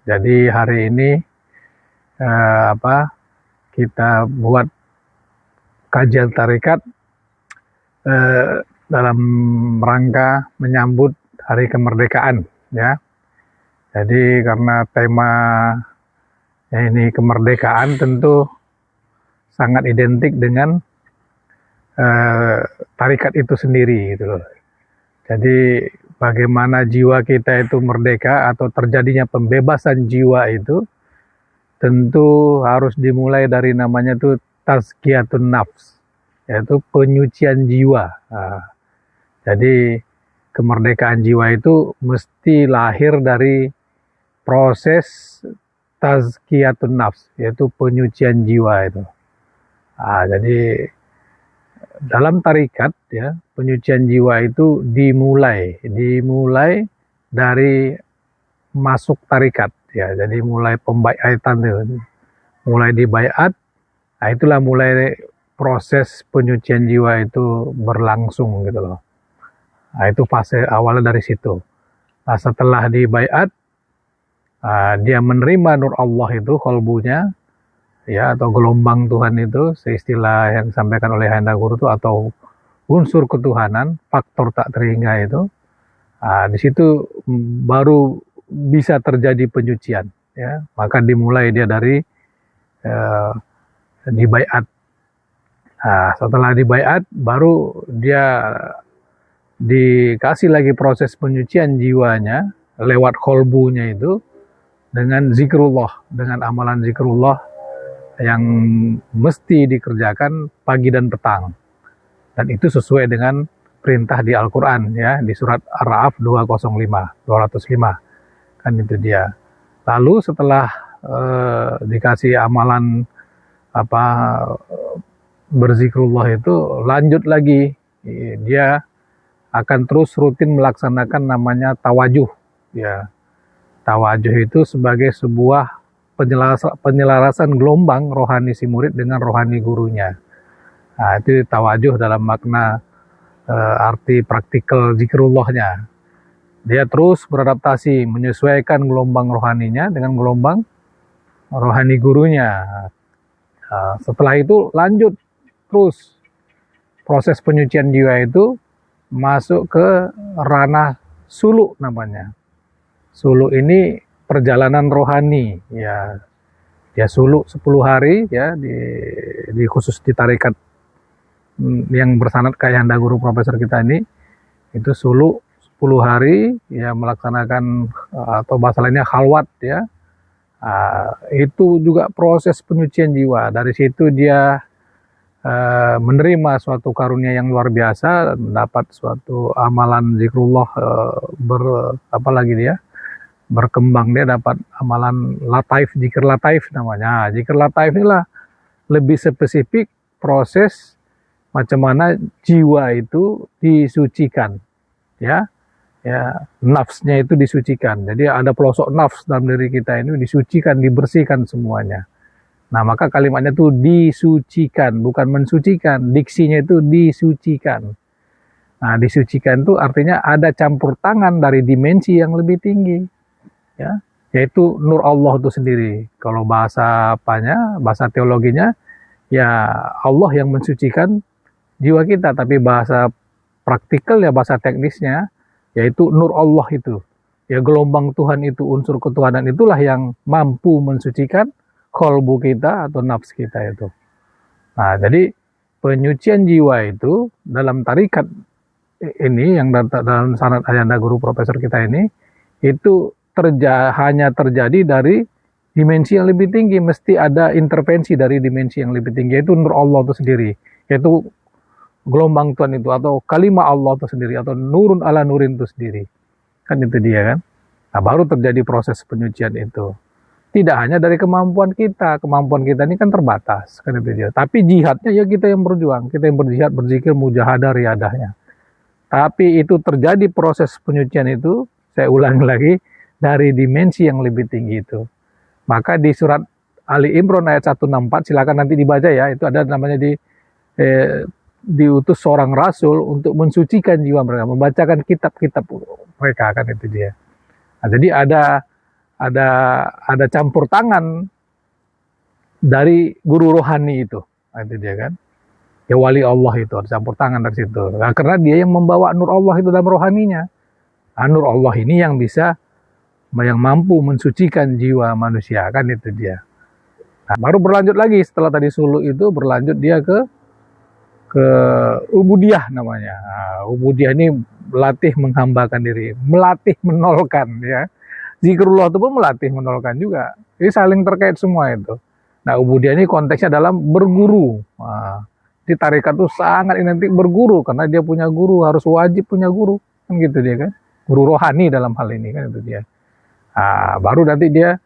Jadi hari ini kita buat kajian tarekat dalam rangka menyambut hari kemerdekaan, ya. Jadi karena tema ini kemerdekaan tentu sangat identik dengan tarekat itu sendiri, gitu loh. Jadi bagaimana jiwa kita itu merdeka atau terjadinya pembebasan jiwa itu tentu harus dimulai dari namanya itu tazkiyatun nafs, yaitu penyucian jiwa. Jadi kemerdekaan jiwa itu mesti lahir dari proses tazkiyatun nafs, yaitu penyucian jiwa itu. Jadi dalam tarikat, ya, penyucian jiwa itu dimulai dari masuk tarikat, ya. Jadi mulai pembaiatan itu, mulai dibaiat, itulah mulai proses penyucian jiwa itu berlangsung, gitu loh. Itu fase awalnya dari situ. Setelah dibaiat, dia menerima nur Allah itu, kolbunya, ya, atau gelombang Tuhan itu, seistilah yang disampaikan oleh Hayanda Guru itu, atau unsur ketuhanan, faktor tak terhingga itu. Di situ baru bisa terjadi penyucian, ya. Maka dimulai dia dari dibaiat. Setelah dibaiat, baru dia dikasih lagi proses penyucian jiwanya lewat kolbunya itu dengan zikrullah, dengan amalan zikrullah yang mesti dikerjakan pagi dan petang, dan itu sesuai dengan perintah di Al-Quran, ya, di surat Ar-Ra'af 205, kan itu dia. Lalu setelah dikasih amalan berzikrullah itu, lanjut lagi, dia akan terus rutin melaksanakan namanya tawajuh, ya. Tawajuh itu sebagai sebuah penyelarasan gelombang rohani si murid dengan rohani gurunya. Itu tawajuh dalam makna arti praktikal zikrullahnya. Dia terus beradaptasi, menyesuaikan gelombang rohaninya dengan gelombang rohani gurunya. Setelah itu lanjut terus proses penyucian jiwa itu masuk ke ranah suluk namanya. Suluk ini perjalanan rohani, ya. Dia suluk 10 hari, ya, di khusus di tarekat yang bersanad kayak Hayanda Guru Profesor kita ini, itu suluk 10 hari, ya, melaksanakan atau bahasa lainnya khalwat, ya. Itu juga proses penyucian jiwa. Dari situ dia menerima suatu karunia yang luar biasa, mendapat suatu amalan zikrullah, berkembang, dia dapat amalan lataif, zikir lataif namanya. Zikir lataif inilah lebih spesifik proses macam mana jiwa itu disucikan, ya, nafsnya itu disucikan. Jadi ada pelosok nafs dalam diri kita ini disucikan, dibersihkan semuanya. Nah, maka kalimatnya itu disucikan, bukan mensucikan. Diksinya itu disucikan. Nah, disucikan itu artinya ada campur tangan dari dimensi yang lebih tinggi, ya, yaitu nur Allah itu sendiri. Kalau bahasa teologinya, ya, Allah yang mensucikan jiwa kita. Tapi bahasa praktikal, ya, bahasa teknisnya, yaitu nur Allah itu, ya, gelombang Tuhan itu, unsur ketuhanan itulah yang mampu mensucikan kolbu kita atau nafs kita itu. Nah, jadi penyucian jiwa itu dalam tarikat ini, yang dalam sanad Hayanda Guru Profesor kita ini, itu hanya terjadi dari dimensi yang lebih tinggi. Mesti ada intervensi dari dimensi yang lebih tinggi, yaitu nur Allah itu sendiri, yaitu gelombang Tuhan itu, atau kalimah Allah itu sendiri, atau nurun ala nurin itu sendiri, kan itu dia, kan. Nah, baru terjadi proses penyucian itu. Tidak hanya dari kemampuan kita ini kan terbatas, kan itu dia. Tapi jihadnya, ya, kita yang berjuang, kita yang berjihad, berzikir, mujahadah, riyadahnya. Tapi itu terjadi proses penyucian itu, saya ulangi lagi, dari dimensi yang lebih tinggi itu. Maka di surat Ali Imran ayat 164, silakan nanti dibaca, ya, itu ada namanya diutus seorang rasul untuk mensucikan jiwa mereka, membacakan kitab-kitab mereka, kan itu dia. Nah, jadi ada ada campur tangan dari guru rohani itu. Nah, itu dia kan. Ya wali Allah itu ada campur tangan dari situ. Nah, karena dia yang membawa nur Allah itu dalam rohaninya. Nah, nur Allah ini yang bisa, yang mampu mensucikan jiwa manusia, kan itu dia. Nah, baru berlanjut lagi setelah tadi suluk itu, berlanjut dia ke ubudiyah namanya. Nah, ubudiyah ini melatih menghambakan diri, melatih menolkan ya. Zikrullah itu pun melatih menolkan juga. Jadi saling terkait semua itu. Nah, ubudiyah ini konteksnya dalam berguru. Nah, di tarekat itu sangat identik berguru karena dia punya guru, harus wajib punya guru, kan gitu dia kan. Guru rohani dalam hal ini kan itu dia. Nah, baru nanti dia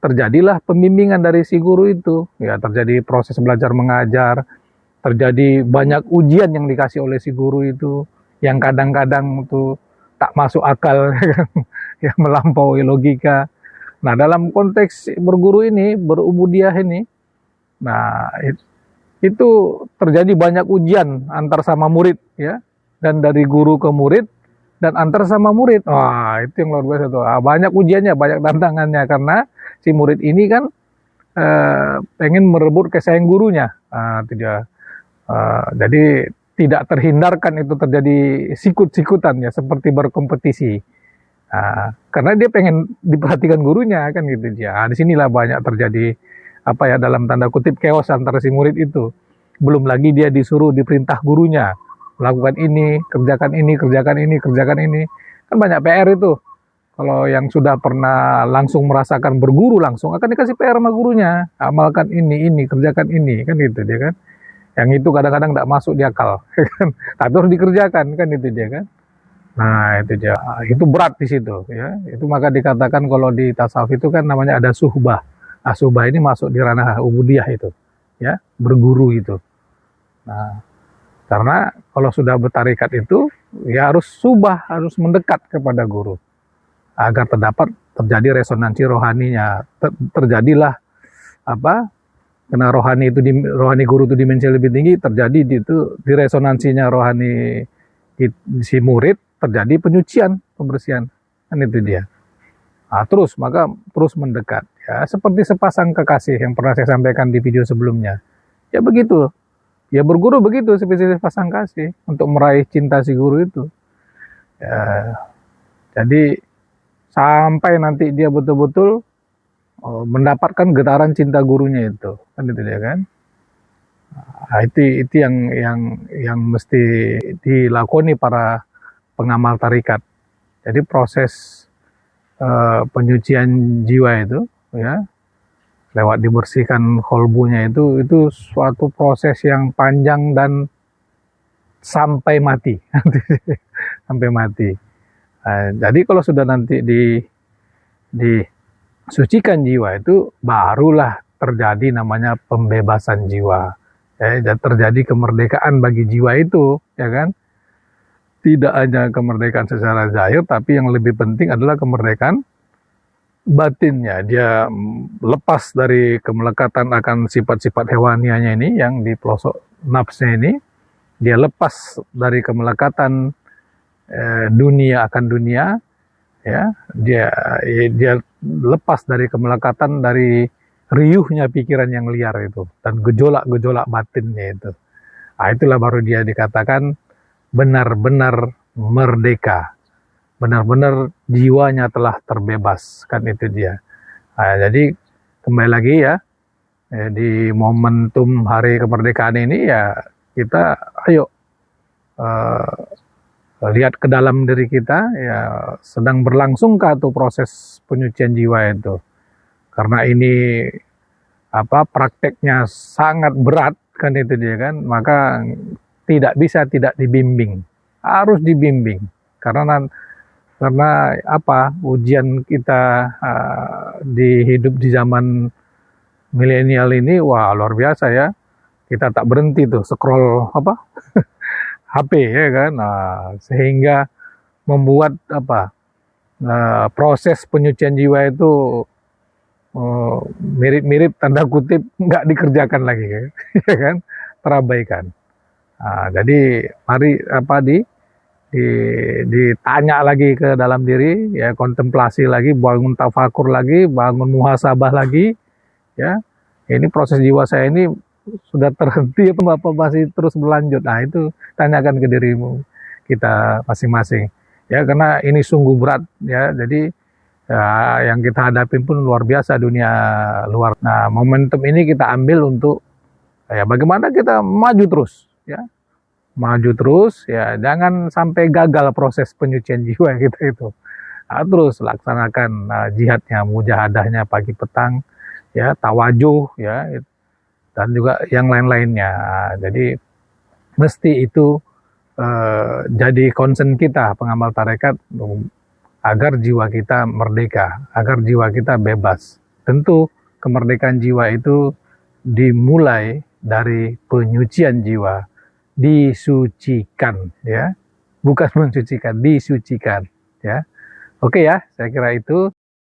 terjadilah pembimbingan dari si guru itu. Ya, terjadi proses belajar mengajar, terjadi banyak ujian yang dikasih oleh si guru itu, yang kadang-kadang itu tak masuk akal, yang melampaui logika. Nah, dalam konteks berguru ini, berubudiyah ini, nah itu terjadi banyak ujian antar sama murid ya, dan dari guru ke murid, dan antar sama murid. Wah, itu yang luar biasa tuh. Banyak ujiannya, banyak tantangannya, karena si murid ini kan pengen merebut kesayang gurunya. Itu dia. Jadi tidak terhindarkan itu terjadi sikut-sikutan ya, seperti berkompetisi. Karena dia pengen diperhatikan gurunya, kan gitu dia. Disinilah banyak terjadi apa ya, dalam tanda kutip chaos antara si murid itu. Belum lagi dia disuruh, diperintah gurunya melakukan ini, kerjakan ini, kerjakan ini, kerjakan ini. Kan banyak PR itu. Kalau yang sudah pernah langsung merasakan berguru, langsung akan dikasih PR sama gurunya. Amalkan ini, kerjakan ini, kan gitu dia kan. Yang itu kadang-kadang tidak masuk di akal, kan? Tapi harus dikerjakan, kan itu dia kan. Nah, itu dia. Itu berat di situ ya. Itu maka dikatakan kalau di tasawuf itu kan namanya ada suhbah. Suhbah ini masuk di ranah ubudiyah itu, ya, berguru itu. Nah, karena kalau sudah bertarikat itu ya harus subah, harus mendekat kepada guru agar terjadi resonansi rohaninya. Terjadilah apa? Karena rohani guru itu dimensi lebih tinggi, terjadi di resonansinya rohani si murid, terjadi penyucian, pembersihan. Kan itu dia. Nah, terus mendekat ya, seperti sepasang kekasih yang pernah saya sampaikan di video sebelumnya. Ya begitu. Ya berguru begitu, seperti sepasang kasih untuk meraih cinta si guru itu. Ya, jadi sampai nanti dia betul-betul mendapatkan getaran cinta gurunya itu. Kan itu dia kan. Nah, itu yang mesti dilakoni para pengamal tarikat. Jadi proses penyucian jiwa itu ya, lewat dibersihkan kolbunya itu suatu proses yang panjang dan sampai mati. Sampai mati. Nah, jadi kalau sudah nanti disucikan jiwa itu, barulah terjadi namanya pembebasan jiwa. Ya, terjadi kemerdekaan bagi jiwa itu, ya kan? Tidak hanya kemerdekaan secara zahir, tapi yang lebih penting adalah kemerdekaan batinnya. Dia lepas dari kemelekatan akan sifat-sifat hewanianya ini, yang di pelosok nafsnya ini. Dia lepas dari kemelekatan dunia akan dunia, ya. Dia lepas dari kemelekatan, dari riuhnya pikiran yang liar itu, dan gejolak-gejolak batinnya itu. Nah, itulah baru dia dikatakan benar-benar merdeka, benar-benar jiwanya telah terbebas, kan itu dia. Nah, jadi kembali lagi ya, di momentum hari kemerdekaan ini ya, kita ayo lihat ke dalam diri kita ya, sedang berlangsungkah tuh proses penyucian jiwa itu. Karena ini prakteknya sangat berat, kan itu dia kan, maka tidak bisa tidak dibimbing, harus dibimbing. Karena ujian kita di hidup di zaman milenial ini, wah luar biasa ya. Kita tak berhenti tuh scroll HP ya kan. Nah, sehingga membuat proses penyucian jiwa itu mirip-mirip tanda kutip nggak dikerjakan lagi ya kan, terabaikan. Nah, jadi mari ditanya lagi ke dalam diri, ya kontemplasi lagi, bangun tafakur lagi, bangun muhasabah lagi, ya. Ini proses jiwa saya ini sudah terhenti apa masih terus berlanjut. Nah, itu tanyakan ke dirimu kita masing-masing. Ya, karena ini sungguh berat ya. Jadi ya, yang kita hadapi pun luar biasa, dunia luar. Nah, momentum ini kita ambil untuk ya bagaimana kita maju terus ya. Maju terus ya, jangan sampai gagal proses penyucian jiwa kita itu. Nah, terus laksanakan jihadnya, mujahadahnya pagi petang ya, tawajuh ya, dan juga yang lain-lainnya. Jadi mesti itu jadi concern kita pengamal tarekat agar jiwa kita merdeka, agar jiwa kita bebas. Tentu kemerdekaan jiwa itu dimulai dari penyucian jiwa, disucikan ya, bukan mensucikan, disucikan ya. Oke ya, saya kira itu